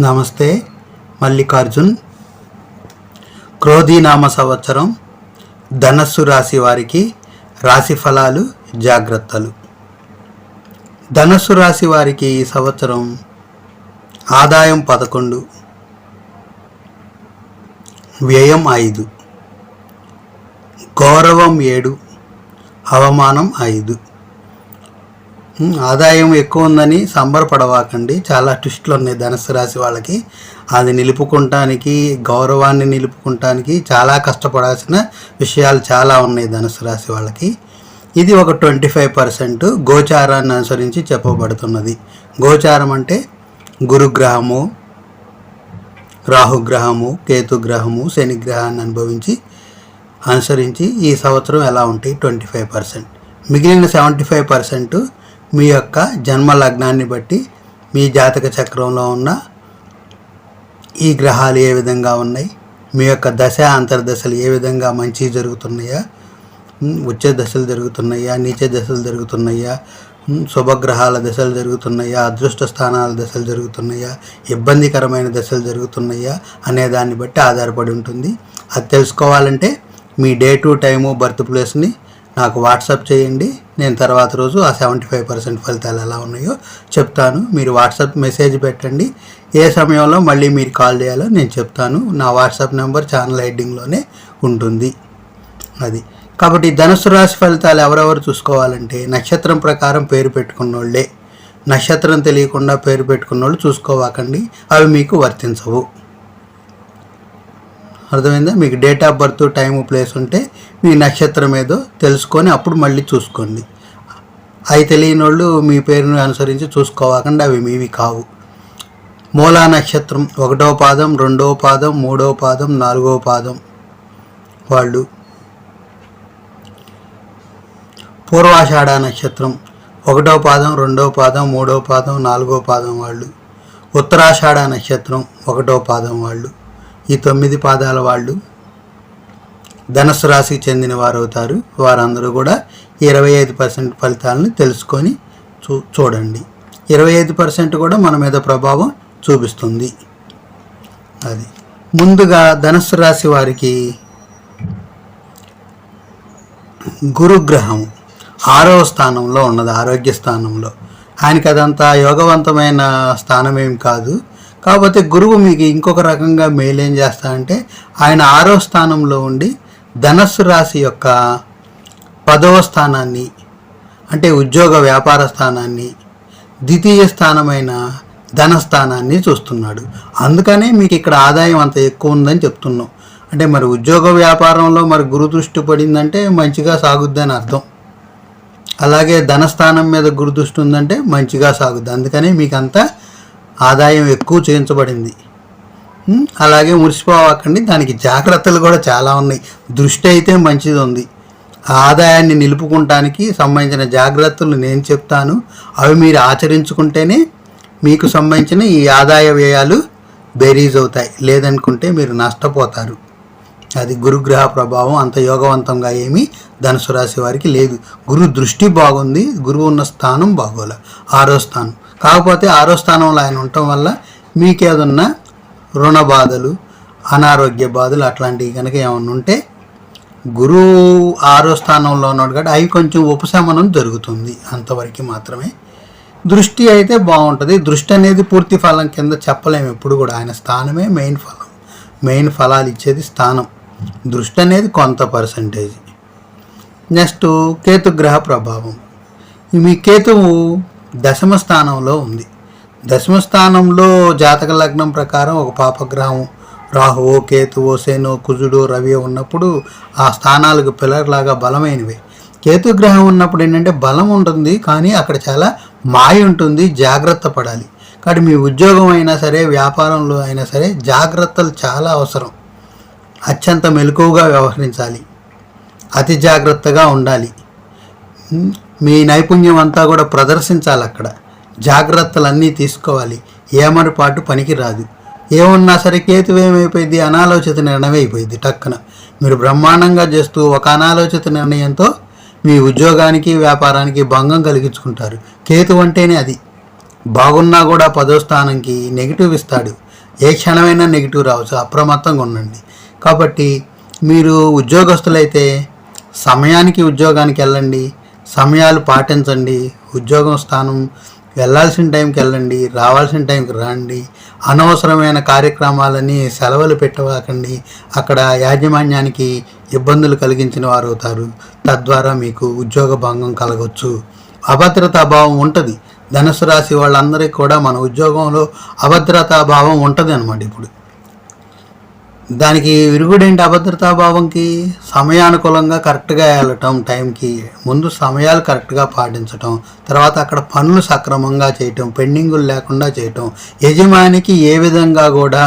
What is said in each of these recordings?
నమస్తే. మల్లికార్జున్. క్రోధీనామ సంవత్సరం ధనస్సు రాశి వారికి రాశి ఫలాలు, జాగ్రత్తలు. ధనస్సు రాశి వారికి ఈ సంవత్సరం ఆదాయం 11, వ్యయం 5, గౌరవం 7, అవమానం 5. ఆదాయం ఎక్కువ ఉందని సంబరపడవాకండి. చాలా ట్విస్టులు ఉన్నాయి ధనుస్సు రాశి వాళ్ళకి. అది నిలుపుకుంటానికి, గౌరవాన్ని నిలుపుకుంటానికి చాలా కష్టపడాల్సిన విషయాలు చాలా ఉన్నాయి ధనుస్సు రాశి వాళ్ళకి. ఇది ఒక 25% గోచారాన్ని అనుసరించి చెప్పబడుతున్నది. గోచారం అంటే గురుగ్రహము, రాహుగ్రహము, కేతుగ్రహము, శనిగ్రహాన్ని అనుసరించి ఈ సంవత్సరం ఎలా ఉంటాయి 25%. మిగిలిన 75% మీ యొక్క జన్మ లగ్నాన్ని బట్టి, మీ జాతక చక్రంలో ఉన్న ఈ గ్రహాలు ఏ విధంగా ఉన్నాయి, మీ యొక్క దశ అంతర్దశలు ఏ విధంగా మంచి జరుగుతున్నాయా, ఉచ్చ దశలు జరుగుతున్నాయా, నీచ దశలు జరుగుతున్నాయా, శుభగ్రహాల దశలు జరుగుతున్నాయా, అదృష్ట స్థానాల దశలు జరుగుతున్నాయా, ఇబ్బందికరమైన దశలు జరుగుతున్నాయా అనే దాన్ని బట్టి ఆధారపడి ఉంటుంది. అది తెలుసుకోవాలంటే మీ డేటు, టైము, బర్త్ ప్లేస్ని నాకు వాట్సాప్ చేయండి. నేను తర్వాత రోజు ఆ 75% ఫలితాలు ఎలా ఉన్నాయో చెప్తాను. మీరు వాట్సాప్ మెసేజ్ పెట్టండి. ఏ సమయంలో మళ్ళీ మీరు కాల్ చేయాలో నేను చెప్తాను. నా వాట్సాప్ నెంబర్ ఛానల్ హెడ్డింగ్లోనే ఉంటుంది. అది కాబట్టి ధనుసు రాశి ఫలితాలు ఎవరెవరు చూసుకోవాలంటే నక్షత్రం ప్రకారం పేరు పెట్టుకున్నోళ్ళే. నక్షత్రం తెలియకుండా పేరు పెట్టుకున్నోళ్ళు చూసుకోవాకండి, అవి మీకు వర్తించవు. అర్థమైందా? మీకు date of birth, time, place ఉంటే మీ నక్షత్రం ఏదో తెలుసుకొని అప్పుడు మళ్ళీ చూసుకోండి. అవి తెలియని వాళ్ళు మీ పేరును అనుసరించి చూసుకోవాకండి, అవి మీవి కావు. మూలా నక్షత్రం 1వ పాదం, 2వ పాదం, 3వ పాదం, 4వ పాదం వాళ్ళు. పూర్వాషాఢ నక్షత్రం 1వ పాదం, 2వ పాదం, 3వ పాదం, 4వ పాదం వాళ్ళు. ఉత్తరాషాఢ నక్షత్రం 1వ పాదం వాళ్ళు. ఈ 9 పాదాల వాళ్ళు ధనుసు రాశికి చెందిన వారు అవుతారు. వారందరూ కూడా 25% ఫలితాలను తెలుసుకొని చూడండి. 25% కూడా మన మీద ప్రభావం చూపిస్తుంది. అది ముందుగా ధనుసు రాశి వారికి గురుగ్రహం 6వ స్థానంలో ఉన్నది, ఆరోగ్య స్థానంలో. ఆయనకి అదంతా యోగవంతమైన స్థానం ఏం కాదు. కాకపోతే గురువు మీకు ఇంకొక రకంగా మేలేం చేస్తారంటే ఆయన 6వ స్థానంలో ఉండి ధనస్సు రాశి యొక్క 10వ స్థానాన్ని, అంటే ఉద్యోగ వ్యాపార స్థానాన్ని, ద్వితీయ స్థానమైన ధనస్థానాన్ని చూస్తున్నాడు. అందుకనే మీకు ఇక్కడ ఆదాయం అంత ఎక్కువ ఉందని చెప్తున్నాం. అంటే మరి ఉద్యోగ వ్యాపారంలో మరి గురు దృష్టి పడిందంటే మంచిగా సాగుద్దని అర్థం. అలాగే ధనస్థానం మీద గురు దృష్టి ఉందంటే మంచిగా సాగుద్ది. అందుకనే మీకు అంతా ఆదాయం ఎక్కువ చేయించబడింది. అలాగే మురిసిపోవకండి, దానికి జాగ్రత్తలు కూడా చాలా ఉన్నాయి. దృష్టి అయితే మంచిది ఉంది. ఆదాయాన్ని నిలుపుకుంటానికి సంబంధించిన జాగ్రత్తలు నేను చెప్తాను. అవి మీరు ఆచరించుకుంటేనే మీకు సంబంధించిన ఈ ఆదాయ వ్యయాలు బేరీజ్ అవుతాయి. లేదనుకుంటే మీరు నష్టపోతారు. అది గురుగ్రహ ప్రభావం అంత యోగవంతంగా ఏమీ ధనుసు రాశి వారికి లేదు. గురు దృష్టి బాగుంది, గురువు ఉన్న స్థానం బాగోలే, 6వ స్థానం. కాకపోతే 6వ స్థానంలో ఆయన ఉండటం వల్ల మీకేదన్నా రుణ బాధలు, అనారోగ్య బాధలు అట్లాంటివి కనుక ఏమన్నా ఉంటే గురువు 6వ స్థానంలో ఉన్నాడు కాబట్టి అవి కొంచెం ఉపశమనం జరుగుతుంది, అంతవరకు మాత్రమే. దృష్టి అయితే బాగుంటుంది. దృష్టి అనేది పూర్తి ఫలం కింద చెప్పలేము ఎప్పుడు కూడా. ఆయన స్థానమే మెయిన్ ఫలం, మెయిన్ ఫలాలు ఇచ్చేది స్థానం. దృష్టి అనేది కొంత పర్సంటేజ్. నెక్స్ట్ కేతుగ్రహ ప్రభావం. మీ కేతువు 10వ స్థానంలో ఉంది. 10వ స్థానంలో జాతక లగ్నం ప్రకారం ఒక పాపగ్రహం రాహువో, కేతువో, శనో, కుజుడు, రవి ఉన్నప్పుడు ఆ స్థానాలకు పిల్లర్లాగా బలమైనవి. కేతుగ్రహం ఉన్నప్పుడు ఏంటంటే బలం ఉంటుంది, కానీ అక్కడ చాలా మాయ ఉంటుంది, జాగ్రత్త పడాలి. కాబట్టి మీ ఉద్యోగం అయినా సరే, వ్యాపారంలో అయినా సరే జాగ్రత్తలు చాలా అవసరం. అత్యంత మెలకువగా వ్యవహరించాలి, అతి జాగ్రత్తగా ఉండాలి. మీ నైపుణ్యం అంతా కూడా ప్రదర్శించాలి. అక్కడ జాగ్రత్తలన్నీ తీసుకోవాలి. ఏమరపాటు పనికి రాదు. ఏమన్నా సరే కేతు ఏమైపోయింది, అనాలోచిత నిర్ణయం అయిపోయింది. టక్కున మీరు బ్రహ్మాండంగా చేస్తూ ఒక అనాలోచిత నిర్ణయంతో మీ ఉద్యోగానికి, వ్యాపారానికి భంగం కలిగించుకుంటారు. కేతు అంటేనే అది. బాగున్నా కూడా 10వ స్థానంకి నెగిటివ్ ఇస్తాడు. ఏ క్షణమైనా నెగిటివ్ రావచ్చు, అప్రమత్తంగా ఉండండి. కాబట్టి మీరు ఉద్యోగస్తులైతే సమయానికి ఉద్యోగానికి వెళ్ళండి, సమయాలు పాటించండి, ఉద్యోగం స్థానం వెళ్ళాల్సిన టైంకి వెళ్ళండి, రావాల్సిన టైంకి రండి. అనవసరమైన కార్యక్రమాలని సెలవులు పెట్టవాకండి. అక్కడ యాజమాన్యానికి ఇబ్బందులు కలిగించిన వారు అవుతారు. తద్వారా మీకు ఉద్యోగ భంగం కలగవచ్చు. అభద్రతాభావం ఉంటుంది. ధనుసు రాశి వాళ్ళందరికీ కూడా మన ఉద్యోగంలో అభద్రతాభావం ఉంటుంది అన్నమాట. ఇప్పుడు దానికి విరుగుడేంటి? అభద్రతాభావంకి సమయానుకూలంగా కరెక్ట్గా వెళ్ళటం, టైంకి ముందు సమయాలు కరెక్ట్గా పాటించటం, తర్వాత అక్కడ పనులు సక్రమంగా చేయటం, పెండింగులు లేకుండా చేయటం, యజమానికి ఏ విధంగా కూడా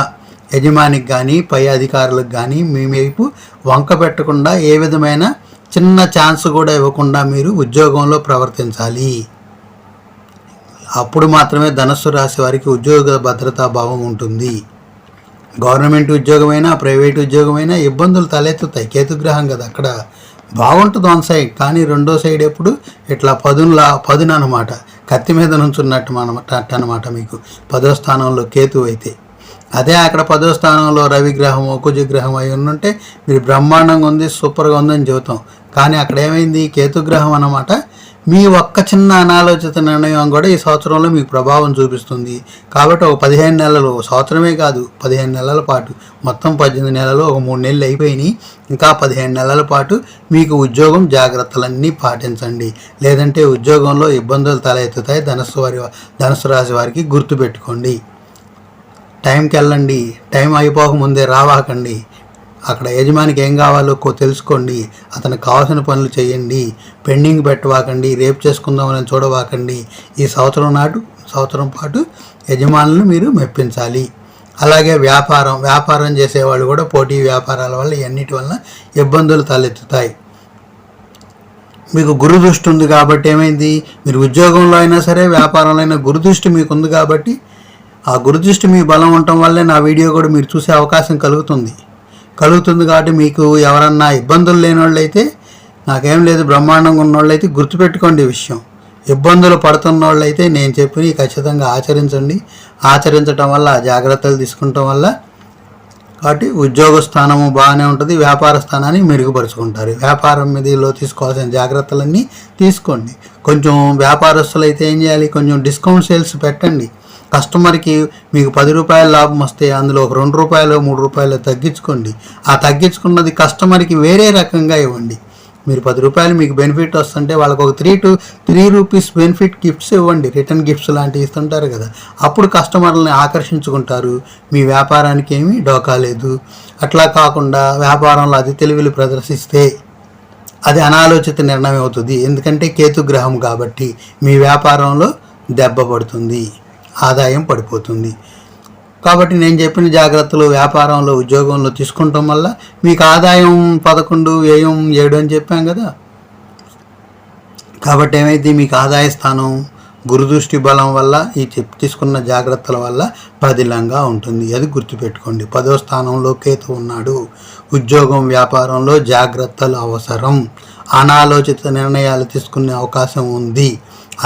యజమానికి కానీ పై అధికారులకు కానీ మీ వైపు వంక పెట్టకుండా ఏ విధమైన చిన్న ఛాన్స్ కూడా ఇవ్వకుండా మీరు ఉద్యోగంలో ప్రవర్తించాలి. అప్పుడు మాత్రమే ధనుస్సు రాశి వారికి ఉద్యోగ భద్రతాభావం ఉంటుంది. గవర్నమెంట్ ఉద్యోగమైనా ప్రైవేట్ ఉద్యోగమైనా ఇబ్బందులు తలెత్తుతాయి. కేతుగ్రహం కదా, అక్కడ బాగుంటుంది వన్ సైడ్, కానీ రెండో సైడ్ ఎప్పుడు ఇట్లా పదును అనమాట, కత్తి మీద నుంచున్నట్టు అనమాట. మీకు 10వ స్థానంలో కేతు అయితే, అదే అక్కడ 10వ స్థానంలో రవిగ్రహం కుజగ్రహం అయి ఉంటే మీరు బ్రహ్మాండంగా ఉంది, సూపర్గా ఉందని చెబుతాం. కానీ అక్కడ ఏమైంది? కేతుగ్రహం అన్నమాట. మీ ఒక్క చిన్న అనాలోచిత నిర్ణయం కూడా ఈ సంవత్సరంలో మీకు ప్రభావం చూపిస్తుంది. కాబట్టి ఒక 15 నెలలు, సంవత్సరమే కాదు 15 నెలల పాటు, మొత్తం 18 నెలలు, ఒక 3 నెలలు అయిపోయినాయి. ఇంకా 15 నెలల పాటు మీకు ఉద్యోగం జాగ్రత్తలన్నీ పాటించండి, లేదంటే ఉద్యోగంలో ఇబ్బందులు తలెత్తుతాయి. ధనుసు రాశి వారికి గుర్తుపెట్టుకోండి. టైంకి వెళ్ళండి, టైం అయిపోకముందే రావాకండి. అక్కడ యజమానికి ఏం కావాలో తెలుసుకోండి, అతనికి కావాల్సిన పనులు చేయండి. పెండింగ్ పెట్టవాకండి, రేపు చేసుకుందామని చూడవాకండి. ఈ సంవత్సరం పాటు యజమానులను మీరు మెప్పించాలి. అలాగే వ్యాపారం చేసేవాళ్ళు కూడా పోటీ వ్యాపారాల వల్ల ఎన్నిటి వల్ల ఇబ్బందులు తలెత్తుతాయి. మీకు గురు దృష్టి ఉంది కాబట్టి ఏమైంది? మీరు ఉద్యోగంలో అయినా సరే వ్యాపారంలో అయినా గురు దృష్టి మీకు ఉంది కాబట్టి, ఆ గురు దృష్టి మీ బలం ఉండటం వల్లే నా వీడియో కూడా మీరు చూసే అవకాశం కలుగుతుంది కాబట్టి మీకు ఎవరన్నా ఇబ్బందులు లేని వాళ్ళైతే, నాకేం లేదు బ్రహ్మాండంగా ఉన్నోళ్ళైతే గుర్తుపెట్టుకోండి ఈ విషయం. ఇబ్బందులు పడుతున్న వాళ్ళైతే నేను చెప్పి ఖచ్చితంగా ఆచరించడం వల్ల, జాగ్రత్తలు తీసుకుంటాం వల్ల, కాబట్టి ఉద్యోగ స్థానము బాగానే ఉంటుంది, వ్యాపార స్థానాన్ని మెరుగుపరుచుకుంటారు. వ్యాపారం మీదలో తీసుకోవాల్సిన జాగ్రత్తలన్నీ తీసుకోండి. కొంచెం వ్యాపారస్తులు అయితే ఏం చేయాలి? కొంచెం డిస్కౌంట్ సేల్స్ పెట్టండి. కస్టమర్కి మీకు 10 రూపాయల లాభం వస్తే అందులో ఒక 2 రూపాయలు 3 రూపాయలు తగ్గించుకోండి. ఆ తగ్గించుకున్నది కస్టమర్కి వేరే రకంగా ఇవ్వండి. మీరు 10 రూపాయలు మీకు బెనిఫిట్ వస్తుంటే వాళ్ళకు ఒక 3 రూపీస్ బెనిఫిట్ గిఫ్ట్స్ ఇవ్వండి, రిటర్న్ గిఫ్ట్స్ లాంటివి ఇస్తుంటారు కదా, అప్పుడు కస్టమర్లని ఆకర్షించుకుంటారు. మీ వ్యాపారానికి ఏమీ డోకా లేదు. అట్లా కాకుండా వ్యాపారంలో అతి తెలివిలు ప్రదర్శిస్తే అది అనాలోచిత నిర్ణయం అవుతుంది. ఎందుకంటే కేతుగ్రహం కాబట్టి మీ వ్యాపారంలో దెబ్బ పడుతుంది, ఆదాయం పడిపోతుంది. కాబట్టి నేను చెప్పిన జాగ్రత్తలు వ్యాపారంలో ఉద్యోగంలో తీసుకుంటాం వల్ల మీకు ఆదాయం 11, వ్యయం 7 అని చెప్పాం కదా. కాబట్టి ఏమైంది? మీకు ఆదాయ స్థానం గురుదృష్టి బలం వల్ల ఈ తీసుకున్న జాగ్రత్తల వల్ల పదిలంగా ఉంటుంది. అది గుర్తుపెట్టుకోండి. 10వ స్థానంలో కేతు ఉన్నాడు. ఉద్యోగం వ్యాపారంలో జాగ్రత్తలు అవసరం. అనాలోచిత నిర్ణయాలు తీసుకునే అవకాశం ఉంది.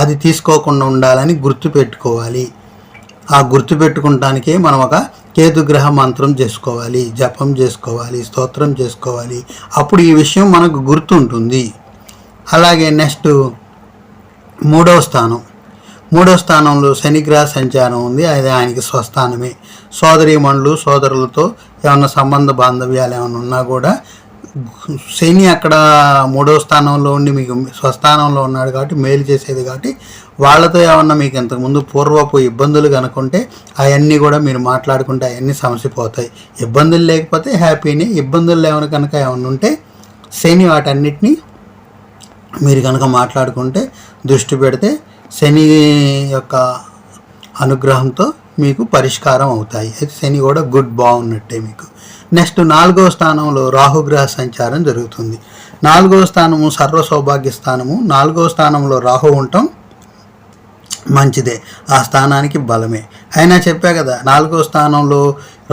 అది తీసుకోకుండా ఉండాలని గుర్తుపెట్టుకోవాలి. ఆ గుర్తుపెట్టుకుంటానికే మనం ఒక కేతుగ్రహ మంత్రం చేసుకోవాలి, జపం చేసుకోవాలి, స్తోత్రం చేసుకోవాలి. అప్పుడు ఈ విషయం మనకు గుర్తుంటుంది. అలాగే నెక్స్ట్ 3వ స్థానం. 3వ స్థానంలో శనిగ్రహ సంచారం ఉంది. అది ఆయనకి స్వస్థానమే. సోదరీమణులు సోదరులతో ఏమన్నా సంబంధ బాంధవ్యాలు ఏమైనా ఉన్నా కూడా శని అక్కడ 3వ స్థానంలో ఉండి మీకు స్వస్థానంలో ఉన్నాడు కాబట్టి మేలు చేసేది. కాబట్టి వాళ్ళతో ఏమన్నా మీకు ఇంతకుముందు పూర్వపు ఇబ్బందులు కనుకుంటే అవన్నీ కూడా మీరు మాట్లాడుకుంటే అవన్నీ సమసిపోతాయి. ఇబ్బందులు లేకపోతే హ్యాపీనే. ఇబ్బందులు ఏమైనా కనుక ఏమైనా ఉంటే శని వాటన్నిటినీ మీరు కనుక మాట్లాడుకుంటే, దృష్టి పెడితే శని యొక్క అనుగ్రహంతో మీకు పరిష్కారం అవుతాయి. అయితే శని కూడా బాగున్నట్టే మీకు. నెక్స్ట్ 4వ స్థానంలో రాహుగ్రహ సంచారం జరుగుతుంది. 4వ స్థానము సర్వ సౌభాగ్య స్థానము. 4వ స్థానంలో రాహు ఉండటం మంచిదే, ఆ స్థానానికి బలమే. అయినా చెప్పా కదా, 4వ స్థానంలో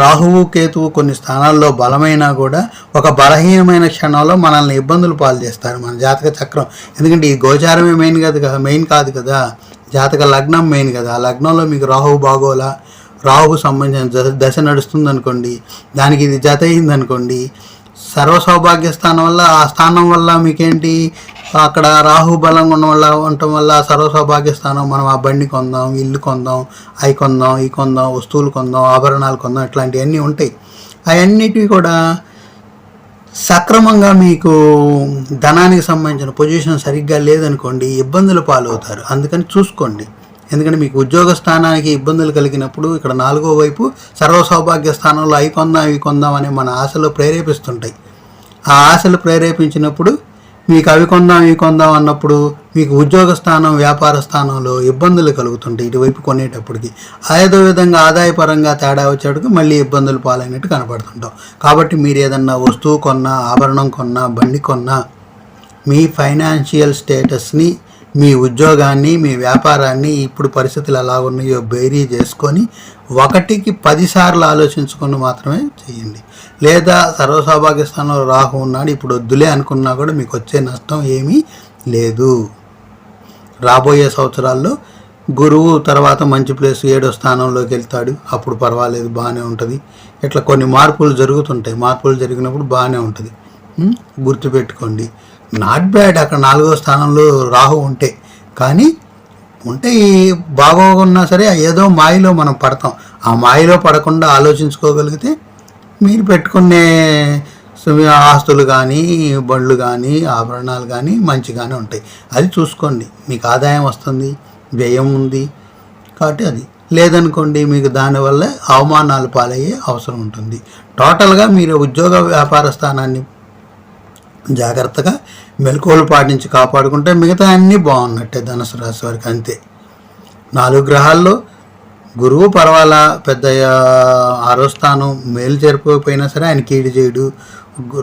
రాహువు కేతువు కొన్ని స్థానాల్లో బలమైనా కూడా ఒక బలహీనమైన క్షణంలో మనల్ని ఇబ్బందులు పాలు చేస్తారు మన జాతక చక్రం. ఎందుకంటే ఈ గోచారమే మెయిన్ కాదు కదా, జాతక లగ్నం మెయిన్ కదా. ఆ లగ్నంలో మీకు రాహువు బాగోలా, రాహుకు సంబంధించిన దశ నడుస్తుంది అనుకోండి, దానికి ఇది జత అయింది అనుకోండి, సర్వసౌభాగ్య స్థానం వల్ల ఆ స్థానం వల్ల మీకేంటి, అక్కడ రాహు బలంగా ఉండటం వల్ల సర్వసౌభాగ్య స్థానం, మనం ఆ బండి కొందాం, ఇల్లు కొందాం, అవి కొందాం, ఈ కొందాం, వస్తువులు కొందాం, ఆభరణాలు కొందాం, ఇట్లాంటివన్నీ ఉంటాయి. అవన్నిటివి కూడా సక్రమంగా మీకు ధనానికి సంబంధించిన పొజిషన్ సరిగ్గా లేదనుకోండి, ఇబ్బందుల పాలవుతారు. అందుకని చూసుకోండి. ఎందుకంటే మీకు ఉద్యోగ స్థానానికి ఇబ్బందులు కలిగినప్పుడు ఇక్కడ 4వ వైపు సర్వసౌభాగ్య స్థానంలో అవి కొందాం, ఇవి కొందాం అనే మన ఆశలు ప్రేరేపిస్తుంటాయి. ఆ ఆశలు ప్రేరేపించినప్పుడు మీకు అవి కొందాం, ఇవి కొందాం అన్నప్పుడు మీకు ఉద్యోగ స్థానం, వ్యాపార స్థానంలో ఇబ్బందులు కలుగుతుంటాయి ఇటువైపు కొనేటప్పటికి. ఏదో విధంగా ఆదాయపరంగా తేడా వచ్చేటప్పుడు మళ్ళీ ఇబ్బందులు పాలైనట్టు కనపడుతుంటాం. కాబట్టి మీరు ఏదన్నా వస్తువు కొన్నా, ఆభరణం కొన్నా, బండి కొన్నా, మీ ఫైనాన్షియల్ స్టేటస్ని, మీ ఉద్యోగాన్ని, మీ వ్యాపారాన్ని, ఇప్పుడు పరిస్థితులు ఎలా ఉన్నాయో బేరీ చేసుకొని 1కి 10 సార్లు ఆలోచించుకొని మాత్రమే చేయండి. లేదా సర్వసౌభాగ్య స్థానంలో రాహు ఉన్నాడు, ఇప్పుడు వద్దులే అనుకున్నా కూడా మీకు వచ్చే నష్టం ఏమీ లేదు. రాబోయే సంవత్సరాల్లో గురువు తర్వాత మంచి ప్లేస్ 7వ స్థానంలోకి వెళ్తాడు, అప్పుడు పర్వాలేదు, బాగానే ఉంటుంది. ఇట్లా కొన్ని మార్పులు జరుగుతుంటాయి. మార్పులు జరిగినప్పుడు బాగానే ఉంటుంది. గుర్తుపెట్టుకోండి, నాట్ బ్యాడ్ అక్కడ 4వ స్థానంలో రాహు ఉంటే. కానీ ఉంటే బాగోకున్నా సరే ఏదో మాయలో మనం పడతాం. ఆ మాయలో పడకుండా ఆలోచించుకోగలిగితే మీరు పెట్టుకునే ఆస్తులు కానీ, బళ్ళు కానీ, ఆభరణాలు కానీ మంచిగానే ఉంటాయి. అది చూసుకోండి. మీకు ఆదాయం వస్తుంది, వ్యయం ఉంది కాబట్టి అది లేదనుకోండి, మీకు దానివల్ల అవమానాలు పాలయ్యే అవసరం ఉంటుంది. టోటల్గా మీరు ఉద్యోగ వ్యాపార స్థానాన్ని జాగ్రత్తగా మెలకువలు పాటించి కాపాడుకుంటే మిగతా అన్నీ బాగున్నట్టే ధనుసు రాశి వారికి. అంతే. 4 గ్రహాల్లో గురువు పర్వాలా, పెద్ద 6వ స్థానం మేలు జరిపోయినా సరే ఆయన కీడు చేయడు.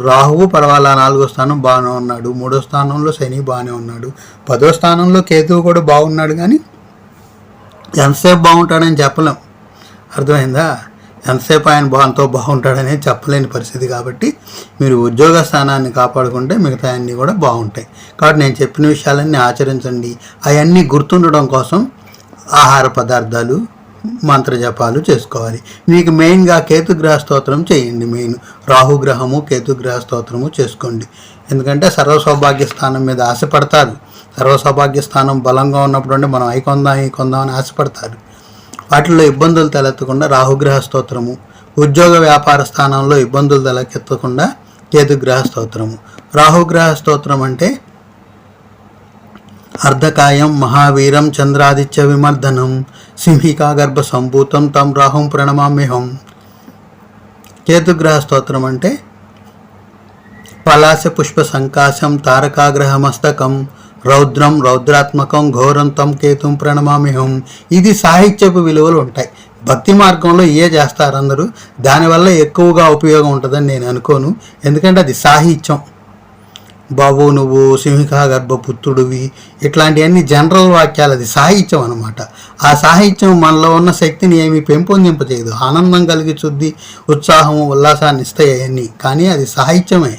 రాహువు పర్వాలా, 4వ స్థానం బాగానే ఉన్నాడు. 3వ స్థానంలో శని బాగానే ఉన్నాడు. 10వ స్థానంలో కేతువు కూడా బాగున్నాడు. కానీ ఎంతసేపు బాగుంటాడని చెప్పలేం. అర్థమైందా? ఎంతసేపు ఆయన బాగుంటాడనే చెప్పలేని పరిస్థితి. కాబట్టి మీరు ఉద్యోగ స్థానాన్ని కాపాడుకుంటే మిగతా అన్నీ కూడా బాగుంటాయి. కాబట్టి నేను చెప్పిన విషయాలన్నీ ఆచరించండి. అవన్నీ గుర్తుండడం కోసం ఆహార పదార్థాలు, మంత్రజపాలు చేసుకోవాలి. మీకు మెయిన్గా కేతుగ్రహ స్తోత్రం చేయండి. మెయిన్ రాహుగ్రహము, కేతుగ్రహ స్తోత్రము చేసుకోండి. ఎందుకంటే సర్వసౌభాగ్య స్థానం మీద ఆశపడతారు. సర్వసౌభాగ్య స్థానం బలంగా ఉన్నప్పుడు అంటే మనం అవి కొందాం, ఈ కొందాం అని ఆశపడతారు. వాటిల్లో ఇబ్బందులు తలెత్తకుండా రాహుగ్రహ స్తోత్రము, ఉద్యోగ వ్యాపార స్థానంలో ఇబ్బందులు తలెత్తకుండా కేతుగ్రహ స్తోత్రము. రాహుగ్రహ స్తోత్రం అంటే అర్ధకాయం మహావీరం చంద్రాదిత్య విమర్దనం సింహికా గర్భ సంభూతం తం రాహుం ప్రణమామ్యహం. కేతుగ్రహ స్తోత్రం అంటే పలాస పుష్ప సంకాశం తారకాగ్రహ మస్తకం రౌద్రం రౌద్రాత్మకం ఘోరం తం కేతుం ప్రణమామ్యహం. ఇది సాహిత్యపు విలువలు ఉంటాయి. భక్తి మార్గంలో చేస్తారు అందరూ. దానివల్ల ఎక్కువగా ఉపయోగం ఉంటుందని నేను అనుకోను. ఎందుకంటే అది సాహిత్యం. బాబు నువ్వు సింహికా గర్భపుత్రుడివి, ఇట్లాంటివన్నీ జనరల్ వాక్యాలు. అది సాహిత్యం అనమాట. ఆ సాహిత్యం మనలో ఉన్న శక్తిని ఏమీ పెంపొందింపజేయదు. ఆనందం కలిగించుద్ది, ఉత్సాహము, ఉల్లాసాన్ని ఇస్తాయి అవన్నీ. కానీ అది సాహిత్యమే.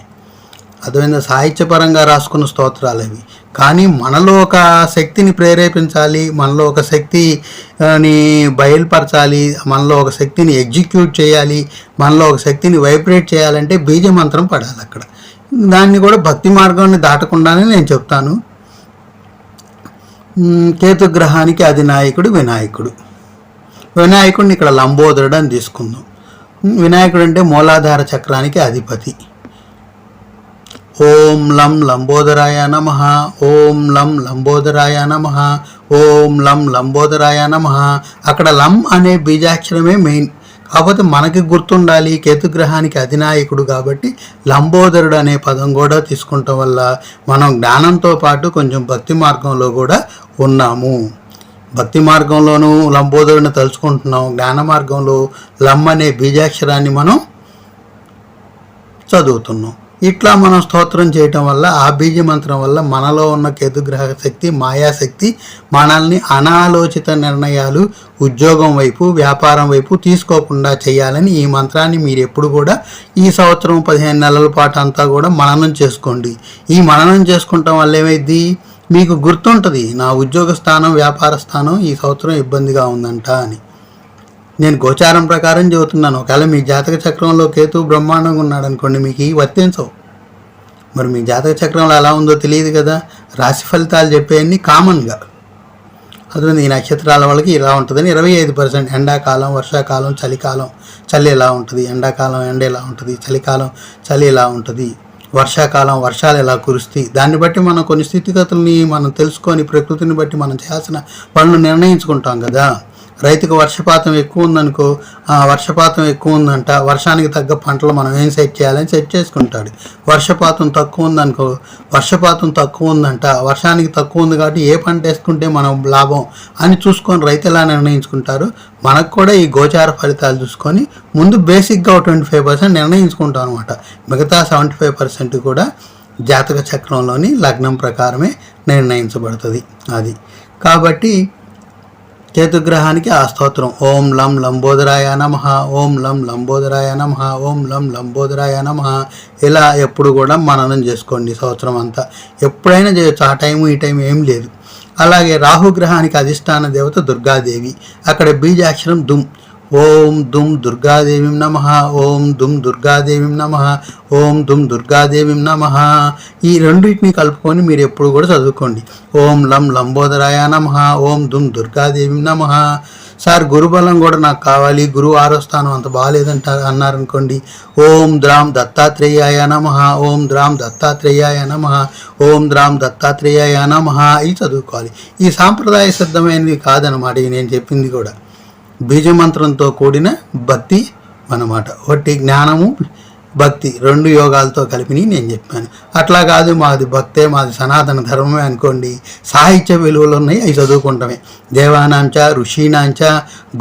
అదేవిధంగా సాహిత్యపరంగా రాసుకున్న స్తోత్రాలు అవి. కానీ మనలో ఒక శక్తిని ప్రేరేపించాలి, మనలో ఒక శక్తిని బయలుపరచాలి, మనలో ఒక శక్తిని ఎగ్జిక్యూట్ చేయాలి, మనలో ఒక శక్తిని వైబ్రేట్ చేయాలంటే బీజమంత్రం పడాలి అక్కడ. దాన్ని కూడా భక్తి మార్గాన్ని దాటకుండానే నేను చెప్తాను. కేతుగ్రహానికి అధినాయకుడు వినాయకుడు. వినాయకుడిని ఇక్కడ లంబోదరుడు అని తీసుకుందాం. వినాయకుడు అంటే మూలాధార చక్రానికి అధిపతి. ఓం లం లంబోదరాయ నమః, ఓం లం లంబోదరాయ నమః, ఓం లం లంబోదరాయ నమః. అక్కడ లం అనే బీజాక్షరమే మెయిన్. కాకపోతే మనకి గుర్తుండాలి, కేతుగ్రహానికి అధినాయకుడు కాబట్టి లంబోదరుడు అనే పదం కూడా తీసుకుంటాం వల్ల మనం జ్ఞానంతో పాటు కొంచెం భక్తి మార్గంలో కూడా ఉన్నాము. భక్తి మార్గంలోనూ లంబోదరుడిని తలుచుకుంటున్నాం, జ్ఞాన మార్గంలో లం అనే బీజాక్షరాన్ని మనం చదువుతున్నాం. ఇట్లా మనం స్తోత్రం చేయటం వల్ల, ఆ బీజ మంత్రం వల్ల మనలో ఉన్న కేతుగ్రహ శక్తి, మాయాశక్తి మనల్ని అనాలోచిత నిర్ణయాలు ఉద్యోగం వైపు, వ్యాపారం వైపు తీసుకోకుండా చేయాలని ఈ మంత్రాన్ని మీరు ఎప్పుడు కూడా ఈ సంవత్సరం 15 నెలల పాటు అంతా కూడా మననం చేసుకోండి. ఈ మననం చేసుకుంటాం వల్ల ఏమైంది, మీకు గుర్తుంటుంది నా ఉద్యోగ స్థానం, వ్యాపార స్థానం ఈ సంవత్సరం ఇబ్బందిగా ఉందంట అని. నేను గోచారం ప్రకారం చెబుతున్నాను. ఒకవేళ మీ జాతక చక్రంలో కేతు బ్రహ్మాండంగా ఉన్నాడు అనుకోండి, మీకు ఈ వర్తించవు. మరి మీ జాతక చక్రంలో ఎలా ఉందో తెలియదు కదా. రాశి ఫలితాలు చెప్పేవన్నీ కామన్గా అదే ఈ నక్షత్రాల వాళ్ళకి ఇలా ఉంటుందని 25%. ఎండాకాలం, వర్షాకాలం, చలికాలం చలి ఎలా ఉంటుంది, ఎండాకాలం ఎండ ఎలా ఉంటుంది, చలికాలం చలి ఎలా ఉంటుంది, వర్షాకాలం వర్షాలు ఎలా కురుస్తాయి, దాన్ని బట్టి మనం కొన్ని స్థితిగతుల్ని మనం తెలుసుకొని ప్రకృతిని బట్టి మనం చేయాల్సిన పనులు నిర్ణయించుకుంటాం కదా. రైతుకు వర్షపాతం ఎక్కువ ఉందనుకో, వర్షపాతం ఎక్కువ ఉందంట, వర్షానికి తగ్గ పంటలు మనం ఏం సెట్ చేయాలని సెట్ చేసుకుంటాడు. వర్షపాతం తక్కువ ఉందనుకో, వర్షపాతం తక్కువ ఉందంట, వర్షానికి తక్కువ ఉంది కాబట్టి ఏ పంట వేసుకుంటే మనం లాభం అని చూసుకొని రైతు ఎలా నిర్ణయించుకుంటారు. మనకు కూడా ఈ గోచార ఫలితాలు చూసుకొని ముందు బేసిక్గా 25% నిర్ణయించుకుంటాం అనమాట. మిగతా 75% కూడా జాతక చక్రంలోని లగ్నం ప్రకారమే నిర్ణయించబడుతుంది. అది కాబట్టి కేతుగ్రహానికి ఆ స్తోత్రం ఓం లం లంబోదరాయ నమః, ఓం లం లంబోదరాయ నమః, ఓం లం లంబోదరాయ నమః ఇలా ఎప్పుడు కూడా మననం చేసుకోండి సంవత్సరం అంతా. ఎప్పుడైనా చేయొచ్చు, ఆ టైం ఈ టైం ఏం లేదు. అలాగే రాహుగ్రహానికి అధిష్టాన దేవత దుర్గాదేవి. అక్కడ బీజాక్షరం దుమ్. ఓం దుమ్ దుర్గాదేవి నమః, ఓం దుమ్ దుర్గాదేవి నమః, ఓం దుమ్ దుర్గాదేవి నమః. ఈ రెండింటిని కలుపుకొని మీరు ఎప్పుడు కూడా చదువుకోండి. ఓం లం లంబోదరాయ నమః, ఓం దుమ్ దుర్గాదేవి నమః. సార్ గురుబలం కూడా నాకు కావాలి, గురువు 6వ స్థానం అంత బాగాలేదంటారు అన్నారనుకోండి, ఓం ద్రాం దత్తాత్రేయాయ నమః, ఓం ద్రాం దత్తాత్రేయాయ నమః, ఓం ద్రాం దత్తాత్రేయాయ నమః ఇది చదువుకోవాలి. ఈ సాంప్రదాయ సిద్ధమైనది కాదనమాట నేను చెప్పింది కూడా. బీజమంత్రంతో కూడిన భక్తి అన్నమాట. ఒకటి జ్ఞానము భక్తి 2 యోగాలతో కలిపి నేను చెప్పాను. అట్లా కాదు మాది భక్తే, మాది సనాతన ధర్మమే అనుకోండి, సాహిత్య విలువలు ఉన్నాయి, అవి చదువుకుంటామే. దేవానాంచ ఋషీనాంచ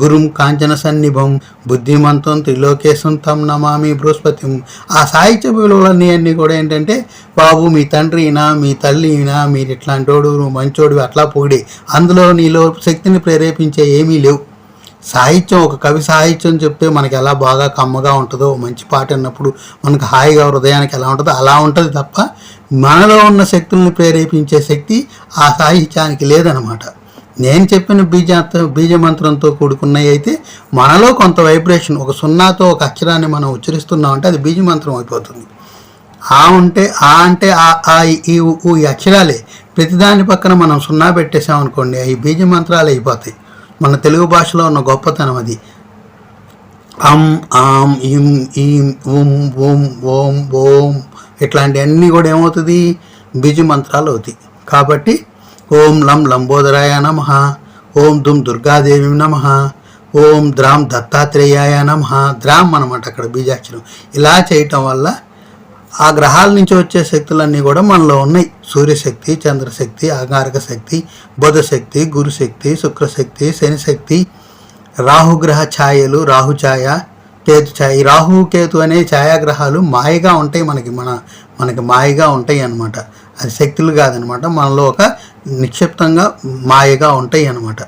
గురుం కాంచన సన్నిభం బుద్ధిమంతం త్రిలోకేశం తం నమామి బృహస్పతి. ఆ సాహిత్య విలువలన్నీ అన్నీ కూడా ఏంటంటే, బాబు మీ తండ్రినా మీ తల్లినా మీరు ఇట్లాంటోడు నువ్వు మంచోడు అట్లా పొగిడే, అందులో నీలో శక్తిని ప్రేరేపించే ఏమీ లేవు. సాహిత్యం ఒక కవి సాహిత్యం చెప్తే మనకి ఎలా బాగా కమ్మగా ఉంటుందో, మంచి పాట విన్నప్పుడు మనకు హాయిగా హృదయానికి ఎలా ఉంటుందో అలా ఉంటుంది తప్ప మనలో ఉన్న శక్తుల్ని ప్రేరేపించే శక్తి ఆ సాహిత్యానికి లేదనమాట. నేను చెప్పిన బీజమంత్రంతో కూడుకున్నవి అయితే మనలో కొంత వైబ్రేషన్, ఒక సున్నాతో ఒక అక్షరాన్ని మనం ఉచ్చరిస్తున్నామంటే అది బీజమంత్రం అయిపోతుంది. ఈ అక్షరాలే ప్రతిదాని పక్కన మనం సున్నా పెట్టేసామనుకోండి, అవి బీజమంత్రాలు అయిపోతాయి. మన తెలుగు భాషలో ఉన్న గొప్పతనం అది. అం ఆం ఇం ఈం ఉం ఓం ఓం ఓం ఇట్లాంటివన్నీ కూడా ఏమవుతుంది, బీజమంత్రాలు అవుతాయి. కాబట్టి ఓం లం లంబోదరాయ నమః, ఓం దుమ్ దుర్గాదేవి నమః, ఓం ద్రాం దత్తాత్రేయాయ నమః. ద్రాం అనమాట అక్కడ బీజాక్షరం. ఇలా చేయటం వల్ల ఆ గ్రహాల నుంచి వచ్చే శక్తులన్నీ కూడా మనలో ఉన్నాయి. సూర్యశక్తి, చంద్రశక్తి, అంగారక శక్తి, బుధశక్తి, గురుశక్తి, శుక్రశక్తి, శనిశక్తి, రాహుగ్రహ ఛాయలు, రాహు ఛాయ, కేతు ఛాయ. ఈ రాహు కేతు అనే ఛాయాగ్రహాలు మాయగా ఉంటాయి, మనకి మాయగా ఉంటాయి అన్నమాట. అది శక్తులు కాదనమాట, మనలో ఒక నిక్షిప్తంగా మాయగా ఉంటాయి అన్నమాట.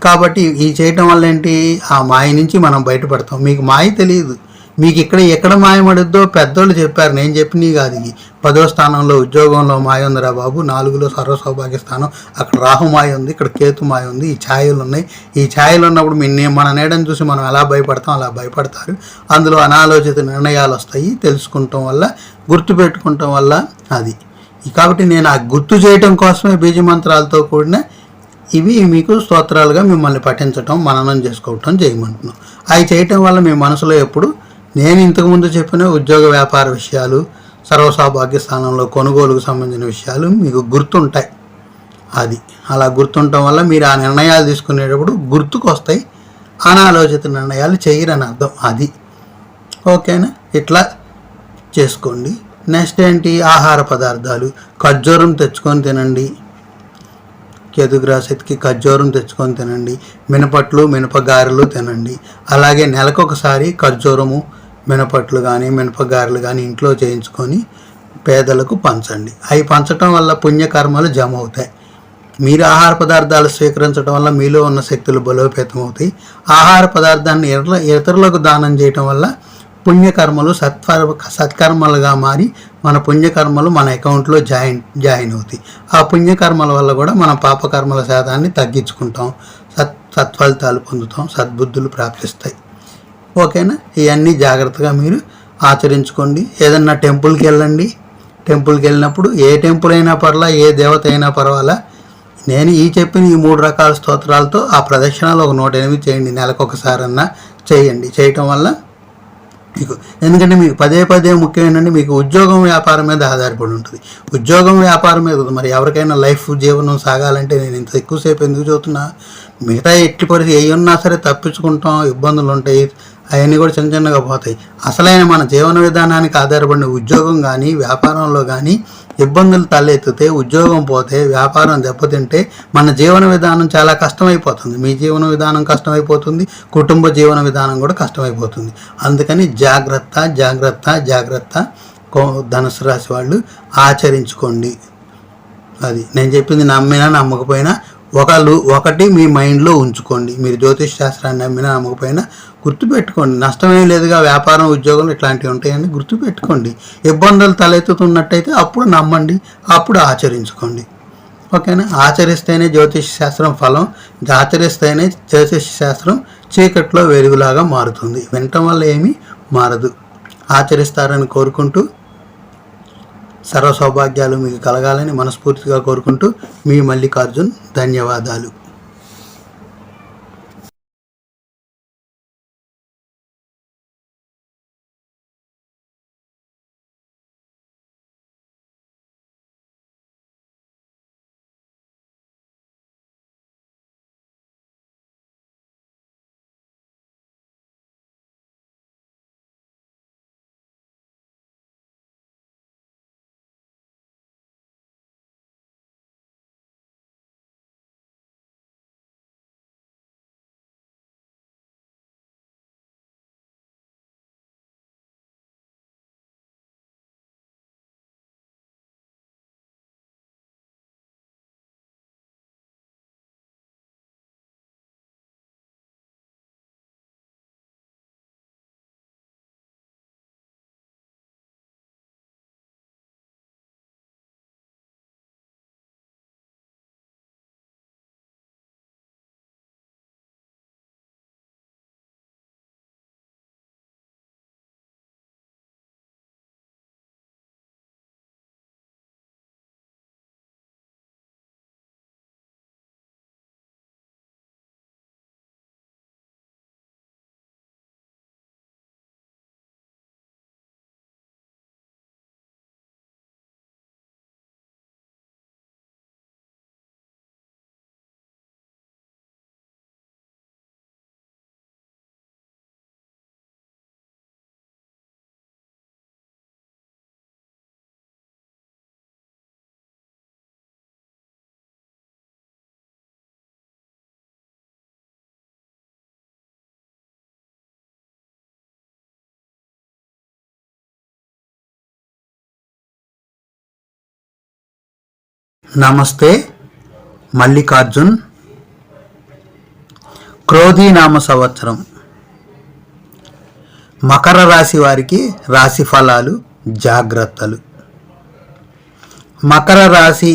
కాబట్టి ఈ చేయటం వల్ల ఏంటి, ఆ మాయ నుంచి మనం బయటపడతాం. మీకు మాయ తెలియదు, మీకు ఎక్కడ మాయమడుద్దో పెద్దోళ్ళు చెప్పారు, నేను చెప్పినవి కాదు. ఇది 10వ స్థానంలో ఉద్యోగంలో మాయ ఉందిరా బాబు, 4లో సర్వసౌభాగ్య స్థానం, అక్కడ రాహు మాయ ఉంది, ఇక్కడ కేతు మాయ ఉంది, ఈ ఛాయలు ఉన్నాయి. ఈ ఛాయలు ఉన్నప్పుడు మన నీడని చూసి మనం ఎలా భయపడతాం అలా భయపడతారు. అందులో అనాలోచిత నిర్ణయాలు వస్తాయి. తెలుసుకుంటాం వల్ల, గుర్తుపెట్టుకుంటాం వల్ల అది. కాబట్టి నేను ఆ గుర్తు చేయటం కోసమే బీజమంత్రాలతో కూడిన ఇవి మీకు స్తోత్రాలుగా మిమ్మల్ని పఠించటం, మననం చేసుకోవటం చేయమంటున్నాం. అవి చేయటం వల్ల మీ మనసులో ఎప్పుడు నేను ఇంతకుముందు చెప్పిన ఉద్యోగ వ్యాపార విషయాలు, సర్వసౌభాగ్య స్థానంలో కొనుగోలుకు సంబంధించిన విషయాలు మీకు గుర్తుంటాయి. అది అలా గుర్తుండటం వల్ల మీరు ఆ నిర్ణయాలు తీసుకునేటప్పుడు గుర్తుకు వస్తాయి, అనాలోచిత నిర్ణయాలు చేయరని అర్థం. అది ఓకేనా, ఇట్లా చేసుకోండి. నెక్స్ట్ ఏంటి, ఆహార పదార్థాలు. ఖర్జూరం తెచ్చుకొని తినండి, కేతుగ్రహశక్తికి ఖర్జూరం తెచ్చుకొని తినండి. మినపట్లు, మినపగారెలు తినండి. అలాగే నెలకొకసారి ఖర్జూరము, మినపట్లు కానీ మినపగారెలు కానీ ఇంట్లో చేయించుకొని పేదలకు పంచండి. అవి పంచడం వల్ల పుణ్యకర్మలు జమ అవుతాయి. మీరు ఆహార పదార్థాలు స్వీకరించడం వల్ల మీలో ఉన్న శక్తులు బలోపేతం అవుతాయి. ఆహార పదార్థాన్ని ఇతరులకు దానం చేయటం వల్ల పుణ్యకర్మలు సత్కర్మలుగా మారి మన పుణ్యకర్మలు మన అకౌంట్లో జాయిన్ అవుతాయి. ఆ పుణ్యకర్మల వల్ల కూడా మన పాపకర్మల శాతాన్ని తగ్గించుకుంటాం. సత్ఫలితాలు పొందుతాం, సద్బుద్ధులు ప్రాప్తిస్తాయి. ఓకేనా? ఇవన్నీ జాగ్రత్తగా మీరు ఆచరించుకోండి. ఏదన్నా టెంపుల్కి వెళ్ళండి. టెంపుల్కి వెళ్ళినప్పుడు ఏ టెంపుల్ అయినా పర్వాలా, ఏ దేవత అయినా పర్వాలా, నేను చెప్పిన ఈ 3 రకాల స్తోత్రాలతో ఆ ప్రదక్షిణాలు ఒక 108 చేయండి. నెలకొకసారన్నా చేయండి. చేయటం వల్ల మీకు, ఎందుకంటే మీకు పదే ముఖ్యం ఏంటంటే మీకు ఉద్యోగం వ్యాపారం మీద ఆధారపడి ఉంటుంది. ఉద్యోగం వ్యాపారం మీద మరి ఎవరికైనా లైఫ్ జీవనం సాగాలంటే నేను ఇంత ఎక్కువసేపు ఎందుకు చదువుతున్నా, మిగతా ఎట్టి పరిస్థితి ఏ ఉన్నా సరే తప్పించుకుంటాం, ఇబ్బందులు ఉంటాయి, అవన్నీ కూడా చిన్నగా పోతాయి. అసలైన మన జీవన విధానానికి ఆధారపడిన ఉద్యోగం కానీ వ్యాపారంలో కానీ ఇబ్బందులు తలెత్తితే, ఉద్యోగం పోతే, వ్యాపారం దెబ్బతింటే మన జీవన విధానం చాలా కష్టమైపోతుంది. మీ జీవన విధానం కష్టమైపోతుంది, కుటుంబ జీవన విధానం కూడా కష్టమైపోతుంది. అందుకని జాగ్రత్త ధనుసు రాశి వాళ్ళు ఆచరించుకోండి. అది నేను చెప్పింది. నమ్మినా నమ్మకపోయినా ఒకటి మీ మైండ్లో ఉంచుకోండి. మీరు జ్యోతిష్ శాస్త్రాన్ని నమ్మినా నమ్మకపోయినా గుర్తుపెట్టుకోండి. నష్టమేం లేదుగా, వ్యాపారం ఉద్యోగం ఇట్లాంటివి ఉంటాయని గుర్తుపెట్టుకోండి. ఇబ్బందులు తలెత్తుతున్నట్టయితే అప్పుడు నమ్మండి, అప్పుడు ఆచరించుకోండి. ఓకేనా? ఆచరిస్తేనే జ్యోతిష్ శాస్త్రం ఫలం, ఆచరిస్తేనే జ్యోతిష్ శాస్త్రం చీకట్లో వెలుగులాగా మారుతుంది. వినటం వల్ల ఏమీ మారదు. ఆచరిస్తారని కోరుకుంటూ, సర్వ సౌభాగ్యాలు మీకు కలగాలని మనస్ఫూర్తిగా కోరుకుంటూ, మీ మల్లికార్జున్. ధన్యవాదాలు. నమస్తే. మల్లికార్జున్. క్రోధీనామ సంవత్సరం. మకర రాశి వారికి రాశి ఫలాలు, జాగ్రత్తలు. మకర రాశి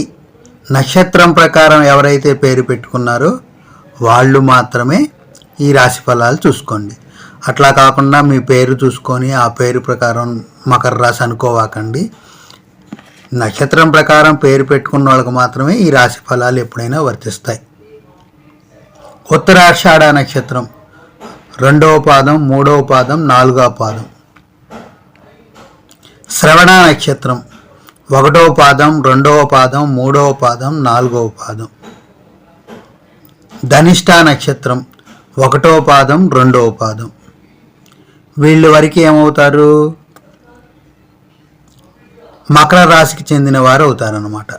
నక్షత్రం ప్రకారం ఎవరైతే పేరు పెట్టుకున్నారో వాళ్ళు మాత్రమే ఈ రాశి ఫలాలు చూసుకోండి. అట్లా కాకుండా మీ పేరు చూసుకొని ఆ పేరు ప్రకారం మకర రాశి అనుకోవాకండి. నక్షత్రం ప్రకారం పేరు పెట్టుకున్న వాళ్ళకి మాత్రమే ఈ రాశి ఫలాలు ఎప్పుడైనా వర్తిస్తాయి. ఉత్తరాషాఢ నక్షత్రం 2వ పాదం, 3వ పాదం, 4వ పాదం. శ్రవణ నక్షత్రం 1వ పాదం, 2వ పాదం, 3వ పాదం, 4వ పాదం. ధనిష్ట నక్షత్రం 1వ పాదం, 2వ పాదం. వీళ్ళు వరకు ఏమవుతారు? మకర రాశికి చెందిన వారు అవుతారన్నమాట.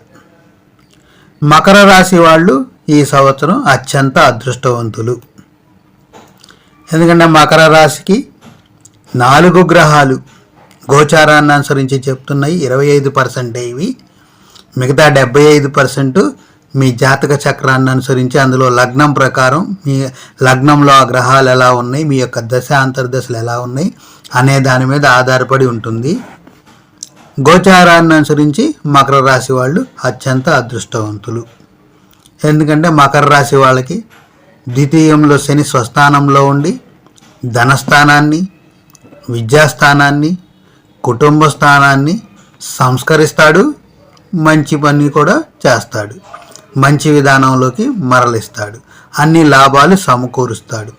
మకర రాశి వాళ్ళు ఈ సంవత్సరం అత్యంత అదృష్టవంతులు. ఎందుకంటే మకర రాశికి 4 గ్రహాలు గోచారాన్ని అనుసరించి చెప్తున్నాయి. 25% ఇవి, మిగతా 75% మీ జాతక చక్రాన్ని అనుసరించి, అందులో లగ్నం ప్రకారం మీ లగ్నంలో ఆ గ్రహాలు ఎలా ఉన్నాయి, మీ యొక్క దశ అంతర్దశలు ఎలా ఉన్నాయి అనే దాని మీద ఆధారపడి ఉంటుంది. గోచారాన్ని అనుసరించి మకర రాశి వాళ్ళు అత్యంత అదృష్టవంతులు. ఎందుకంటే మకర రాశి వాళ్ళకి ద్వితీయంలో శని స్వస్థానంలో ఉండి ధనస్థానాన్ని, విద్యాస్థానాన్ని, కుటుంబ స్థానాన్ని సంస్కరిస్తాడు. మంచి పని కూడా చేస్తాడు. మంచి విధానంలోకి మరలిస్తాడు. అన్ని లాభాలు సమకూరుస్తాడు.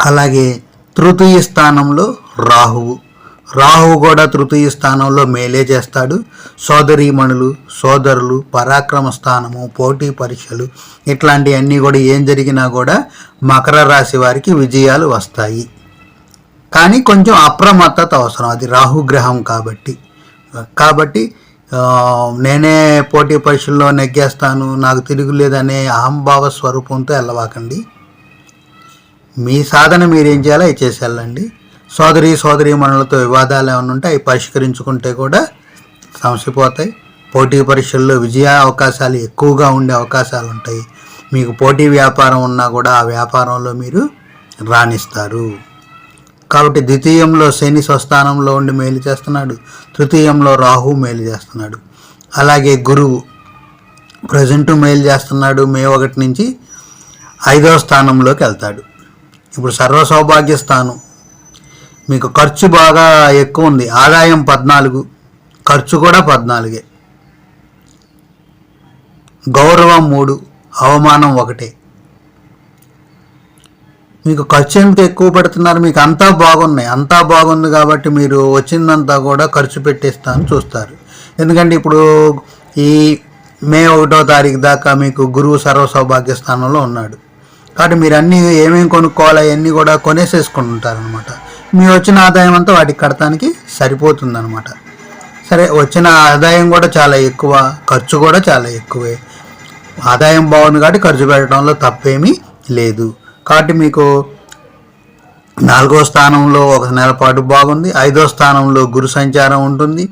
అలాగే తృతీయ స్థానంలో రాహువు కూడా తృతీయ స్థానంలో మేలే చేస్తాడు. సోదరీమణులు, సోదరులు, పరాక్రమ స్థానము, పోటీ పరీక్షలు ఇట్లాంటివన్నీ కూడా ఏం జరిగినా కూడా మకర రాశి వారికి విజయాలు వస్తాయి. కానీ కొంచెం అప్రమత్తత అవసరం, అది రాహుగ్రహం కాబట్టి నేనే పోటీ పరీక్షల్లో నెగ్గేస్తాను, నాకు తిరుగులేదనే అహంభావ స్వరూపంతో వెళ్ళవాకండి. మీ సాధన మీరేం చేయాలో అవి చేసి వెళ్ళండి. సోదరీమణులతో వివాదాలు ఏమైనా ఉంటే అవి పరిష్కరించుకుంటే కూడా సమసిపోతాయి. పోటీ పరీక్షల్లో విజయ అవకాశాలు ఎక్కువగా ఉండే అవకాశాలు ఉంటాయి. మీకు పోటీ వ్యాపారం ఉన్నా కూడా ఆ వ్యాపారంలో మీరు రాణిస్తారు. కాబట్టి ద్వితీయంలో శని స్వస్థానంలో ఉండి మేలు చేస్తున్నాడు. తృతీయంలో రాహు మేలు చేస్తున్నాడు. అలాగే గురువు ప్రజెంట్ మేలు చేస్తున్నాడు. మే 1 నుంచి 5వ స్థానంలోకి వెళ్తాడు. ఇప్పుడు సర్వ సౌభాగ్య స్థానం. మీకు ఖర్చు బాగా ఎక్కువ ఉంది. ఆదాయం 14, ఖర్చు కూడా 14. గౌరవం 3, అవమానం 1. మీకు ఖర్చు ఎంత ఎక్కువ పెడుతున్నారు? మీకు అంతా బాగుంది కాబట్టి మీరు వచ్చిందంతా కూడా ఖర్చు పెట్టేస్తాను చూస్తారు. ఎందుకంటే ఇప్పుడు ఈ మే 1వ తారీఖు దాకా మీకు గురువు సర్వ సౌభాగ్య స్థానంలో ఉన్నాడు. కాబట్టి మీరు అన్నీ ఏమేమి కొనుక్కోవాలి అవన్నీ కూడా కొనేసేసుకుని ఉంటారనమాట. మీ వచ్చిన ఆదాయం అంతా వాటికి కడతానికి సరిపోతుందన్నమాట. సరే, వచ్చిన ఆదాయం కూడా చాలా ఎక్కువ, ఖర్చు కూడా చాలా ఎక్కువే. ఆదాయం బాగుంది కాబట్టి ఖర్చు పెట్టడంలో తప్పేమీ లేదు. కాబట్టి మీకు 4వ స్థానంలో 1 నెల పాటు బాగుంది. 5వ స్థానంలో గురు సంచారం ఉంటుంది.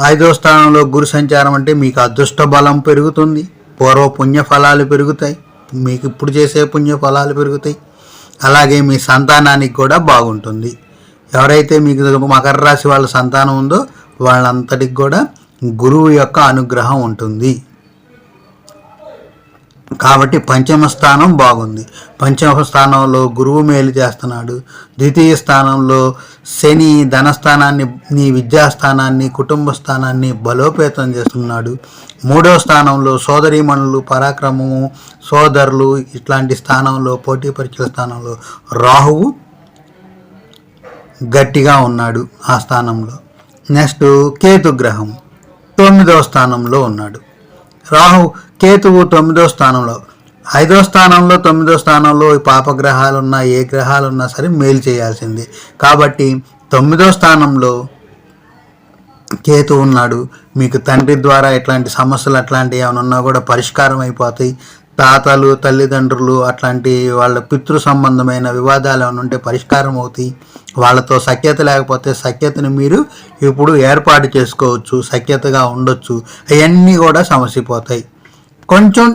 5వ స్థానంలో గురు సంచారం అంటే మీకు అదృష్ట బలం పెరుగుతుంది. పూర్వ పుణ్య ఫలాలు పెరుగుతాయి. మీకు ఇప్పుడు చేసే పుణ్య ఫలాలు పెరుగుతాయి. అలాగే మీ సంతానానికి కూడా బాగుంటుంది. ఎవరైతే మీకు మకర రాశి వాళ్ళ సంతానం ఉందో వాళ్ళంతటికి కూడా గురువు యొక్క అనుగ్రహం ఉంటుంది. కాబట్టి పంచమ స్థానం బాగుంది. పంచమ స్థానంలో గురువు మేలు చేస్తున్నాడు. ద్వితీయ స్థానంలో శని ధనస్థానాన్ని, నీ విద్యాస్థానాన్ని, కుటుంబ స్థానాన్ని బలోపేతం చేస్తున్నాడు. 3వ స్థానంలో సోదరీమణులు, పరాక్రమము, సోదరులు ఇట్లాంటి స్థానంలో, పోటీ పరీక్షల స్థానంలో రాహువు గట్టిగా ఉన్నాడు ఆ స్థానంలో. నెక్స్ట్ కేతుగ్రహం 9వ స్థానంలో ఉన్నాడు. కేతువు 9వ స్థానంలో. 5వ స్థానంలో 9వ స్థానంలో పాపగ్రహాలున్నా ఏ గ్రహాలున్నా సరే మేలు చేయాల్సిందే. కాబట్టి 9వ స్థానంలో కేతు ఉన్నాడు. మీకు తండ్రి ద్వారా ఎట్లాంటి సమస్యలు అట్లాంటివి ఏమైనా ఉన్నా కూడా పరిష్కారం అయిపోతాయి. తాతలు, తల్లిదండ్రులు అట్లాంటి వాళ్ళ పితృ సంబంధమైన వివాదాలు ఏమైనా ఉంటే పరిష్కారం అవుతాయి. వాళ్ళతో సఖ్యత లేకపోతే సఖ్యతను మీరు ఇప్పుడు ఏర్పాటు చేసుకోవచ్చు, సఖ్యతగా ఉండొచ్చు. అవన్నీ కూడా సమసిపోతాయి. కొంచెం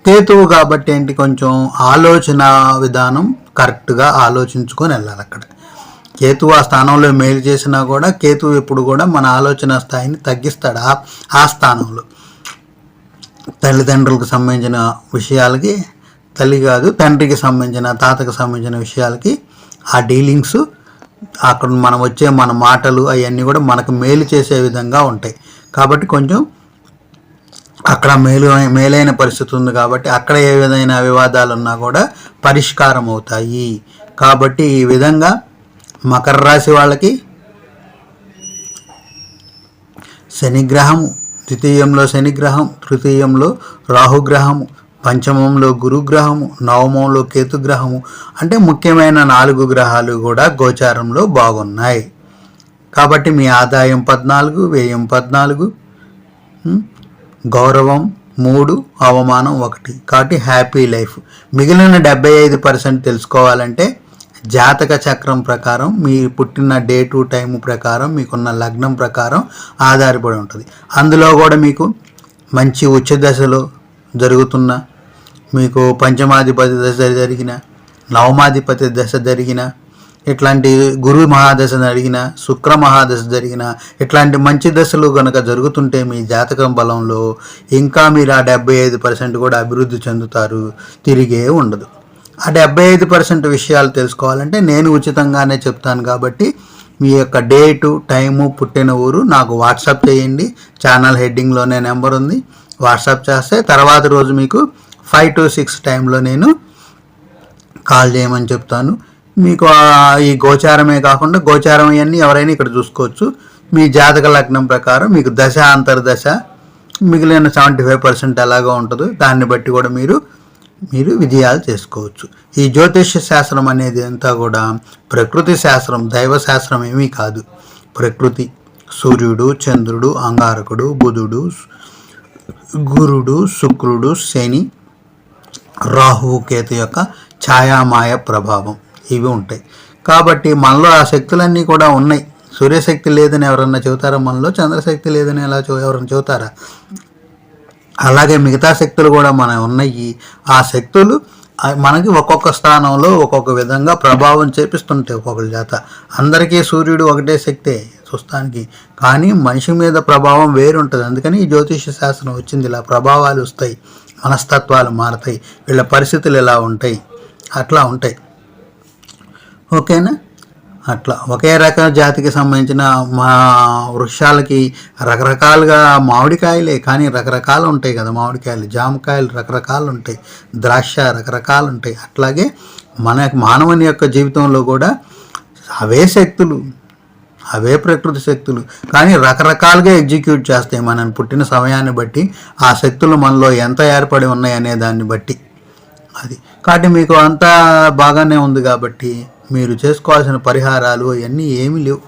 కేతువు కాబట్టి ఏంటి, కొంచెం ఆలోచన విధానం కరెక్ట్గా ఆలోచించుకొని వెళ్ళాలి. అక్కడ కేతువు ఆ స్థానంలో మేలు చేసినా కూడా కేతువు ఎప్పుడు కూడా మన ఆలోచన స్థాయిని తగ్గిస్తాడు. ఆ స్థానంలో తల్లిదండ్రులకు సంబంధించిన విషయాలకి, తల్లి కాదు తండ్రికి సంబంధించిన, తాతకు సంబంధించిన విషయాలకి ఆ డీలింగ్స్ అక్కడ మన మాటలు అవన్నీ కూడా మనకు మేలు చేసే విధంగా ఉంటాయి. కాబట్టి కొంచెం అక్కడ మేలైన పరిస్థితి ఉంది కాబట్టి అక్కడ ఏ విధమైన వివాదాలు ఉన్నా కూడా పరిష్కారం అవుతాయి. కాబట్టి ఈ విధంగా మకర రాశి వాళ్ళకి శనిగ్రహము, ద్వితీయంలో శనిగ్రహం, తృతీయంలో రాహుగ్రహము, పంచమంలో గురుగ్రహము, నవమంలో కేతుగ్రహము అంటే ముఖ్యమైన 4 గ్రహాలు కూడా గోచారంలో బాగున్నాయి. కాబట్టి మీ ఆదాయం 14, వ్యయం 14, గౌరవం 3, అవమానం 1. కాబట్టి హ్యాపీ లైఫ్. మిగిలిన 75% తెలుసుకోవాలంటే జాతక చక్రం ప్రకారం, మీ పుట్టిన డే టు టైం ప్రకారం, మీకున్న లగ్నం ప్రకారం ఆధారపడి ఉంటుంది. అందులో కూడా మీకు మంచి ఉచ్చ దశలో జరుగుతున్న, మీకు పంచమాధిపతి దశ జరిగిన, నవమాధిపతి దశ జరిగిన ఇట్లాంటి గురు మహాదశ జరిగిన, శుక్ర మహాదశ జరిగిన, ఇట్లాంటి మంచి దశలు కనుక జరుగుతుంటే మీ జాతకం బలంలో ఇంకా మీరు ఆ 75% కూడా అభివృద్ధి చెందుతారు, తిరిగే ఉండదు. ఆ 75% విషయాలు తెలుసుకోవాలంటే నేను ఉచితంగానే చెప్తాను. కాబట్టి మీ యొక్క డేటు, టైము, పుట్టిన ఊరు నాకు వాట్సాప్ చేయండి. ఛానల్ హెడ్డింగ్లోనే నెంబర్ ఉంది. వాట్సాప్ చేస్తే తర్వాత రోజు మీకు 5 to 6 టైంలో నేను కాల్ చేయమని చెప్తాను. మీకు ఈ గోచారమే కాకుండా గోచారం ఇవన్నీ ఎవరైనా ఇక్కడ చూసుకోవచ్చు. మీ జాతక లగ్నం ప్రకారం మీకు దశ, అంతర్దశ, మిగిలిన 75% ఎలాగో ఉంటుందో దాన్ని బట్టి కూడా మీరు విజయాలు చేసుకోవచ్చు. ఈ జ్యోతిష్య శాస్త్రం అనేది అంతా కూడా ప్రకృతి శాస్త్రం, దైవ శాస్త్రం ఏమీ కాదు. ప్రకృతి, సూర్యుడు, చంద్రుడు, అంగారకుడు, బుధుడు, గురుడు, శుక్రుడు, శని, రాహువు, కేతు యొక్క ఛాయామాయ ప్రభావం ఇవి ఉంటాయి. కాబట్టి మనలో ఆ శక్తులన్నీ కూడా ఉన్నాయి. సూర్యశక్తి లేదని ఎవరన్నా చెబుతారా? మనలో చంద్రశక్తి లేదని ఎవరన్నా చెబుతారా? అలాగే మిగతా శక్తులు కూడా మనకు ఉన్నాయి. ఆ శక్తులు మనకి ఒక్కొక్క స్థానంలో ఒక్కొక్క విధంగా ప్రభావం చేపిస్తుంటాయి ఒక్కొక్కరి చేత. అందరికీ సూర్యుడు ఒకటే శక్తే చూస్తానికి, కానీ మనిషి మీద ప్రభావం వేరుంటుంది. అందుకని ఈ జ్యోతిష శాస్త్రం వచ్చింది. ఇలా ప్రభావాలు వస్తాయి, మనస్తత్వాలు మారతాయి, వీళ్ళ పరిస్థితులు ఎలా ఉంటాయి, అట్లా ఉంటాయి. ఓకేనా? అట్లా ఒకే రకం జాతికి సంబంధించిన మా వృక్షాలకి రకరకాలుగా మామిడికాయలే, కానీ రకరకాలు ఉంటాయి కదా. మామిడికాయలు, జామకాయలు రకరకాలు ఉంటాయి, ద్రాక్ష రకరకాలు ఉంటాయి. అట్లాగే మానవుని యొక్క జీవితంలో కూడా అవే శక్తులు, అవే ప్రకృతి శక్తులు, కానీ రకరకాలుగా ఎగ్జిక్యూట్ చేస్తాయి మనం పుట్టిన సమయాన్ని బట్టి. ఆ శక్తులు మనలో ఎంత ఏర్పడి ఉన్నాయి అనే దాన్ని బట్టి అది. కాబట్టి మీకు అంతా బాగానే ఉంది. కాబట్టి మీరు చేసుకోవాల్సిన పరిహారాలు అవన్నీ ఏమీ లేవు.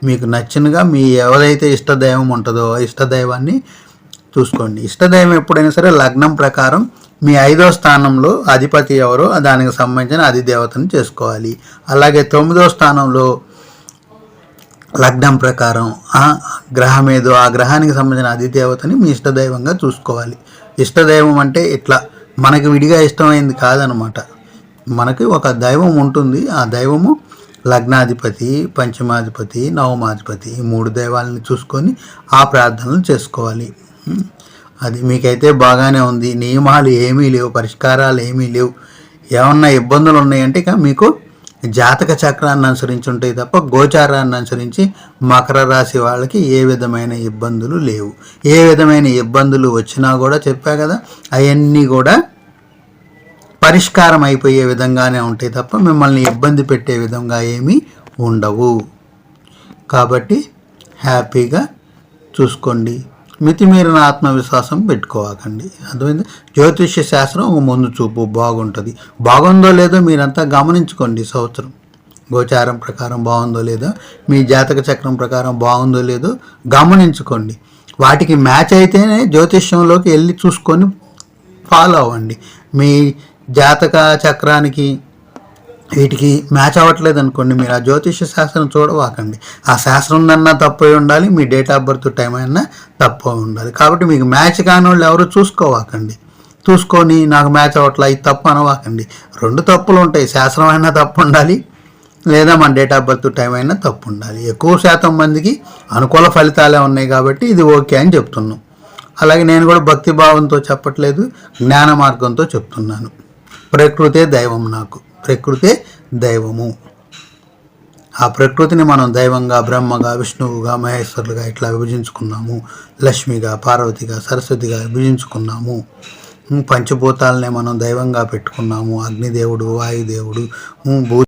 మీకు నచ్చినగా మీ ఎవరైతే ఇష్టదైవం ఉంటుందో ఇష్టదైవాన్ని చూసుకోండి. ఇష్టదైవం ఎప్పుడైనా సరే లగ్నం ప్రకారం మీ 5వ స్థానంలో అధిపతి ఎవరో దానికి సంబంధించిన అధిదేవతను చేసుకోవాలి. అలాగే 9వ స్థానంలో లగ్నం ప్రకారం గ్రహం ఏదో ఆ గ్రహానికి సంబంధించిన అధిదేవతని మీ ఇష్టదైవంగా చూసుకోవాలి. ఇష్టదైవం అంటే ఇట్లా మనకి విడిగా ఇష్టమైంది కాదనమాట. మనకి ఒక దైవం ఉంటుంది. ఆ దైవము లగ్నాధిపతి, పంచమాధిపతి, నవమాధిపతి, ఈ 3 దైవాలని చూసుకొని ఆ ప్రార్థనలు చేసుకోవాలి. అది మీకైతే బాగానే ఉంది. నియమాలు ఏమీ లేవు, పరిష్కారాలు ఏమీ లేవు. ఏమన్నా ఇబ్బందులు ఉన్నాయంటే ఇక మీకు జాతక చక్రాన్ని అనుసరించి ఉంటాయి తప్ప గోచారాన్ని అనుసరించి మకర రాశి వాళ్ళకి ఏ విధమైన ఇబ్బందులు లేవు. ఏ విధమైన ఇబ్బందులు వచ్చినా కూడా చెప్పా కదా, అవన్నీ కూడా పరిష్కారం అయిపోయే విధంగానే ఉంటాయి తప్ప మిమ్మల్ని ఇబ్బంది పెట్టే విధంగా ఏమీ ఉండవు. కాబట్టి హ్యాపీగా చూసుకోండి. మితిమీరిన ఆత్మవిశ్వాసం పెట్టుకోవాకండి. అర్థమైంది? జ్యోతిష్య శాస్త్రం ముందు చూపు బాగుంటుంది. బాగుందో లేదో మీరంతా గమనించుకోండి. సంవత్సరం గోచారం ప్రకారం బాగుందో లేదో, మీ జాతక చక్రం ప్రకారం బాగుందో లేదో గమనించుకోండి. వాటికి మ్యాచ్ అయితేనే జ్యోతిష్యంలోకి వెళ్ళి చూసుకొని ఫాలో అవ్వండి. మీ జాతక చక్రానికి వీటికి మ్యాచ్ అవ్వట్లేదు అనుకోండి, మీరు ఆ జ్యోతిష శాస్త్రం చూడవాకండి. ఆ శాస్త్రం అన్నా తప్పై ఉండాలి, మీ డేట్ ఆఫ్ బర్త్ టైం అయినా తప్పై ఉండాలి. కాబట్టి మీకు మ్యాచ్ కాని వాళ్ళు ఎవరు చూసుకోవాకండి. చూసుకొని నాకు మ్యాచ్ అవ్వట్లా ఇది తప్పు అనవాకండి. 2 తప్పులు ఉంటాయి. శాస్త్రం అయినా తప్పు ఉండాలి, లేదా మన డేట్ ఆఫ్ బర్త్ టైం అయినా తప్పు ఉండాలి. ఎక్కువ శాతం మందికి అనుకూల ఫలితాలే ఉన్నాయి కాబట్టి ఇది ఓకే అని చెప్తున్నాం. అలాగే నేను కూడా భక్తి భావంతో చెప్పట్లేదు, జ్ఞాన మార్గంతో చెప్తున్నాను. ప్రకృతే దైవం, నాకు ప్రకృతే దైవము. ఆ ప్రకృతిని మనం దైవంగా, బ్రహ్మగా, విష్ణువుగా, మహేశ్వరులుగా ఇట్లా విభజించుకున్నాము. లక్ష్మిగా, పార్వతిగా, సరస్వతిగా విభజించుకున్నాము. పంచభూతాలనే మనం దైవంగా పెట్టుకున్నాము. అగ్నిదేవుడు, వాయుదేవుడు, భూ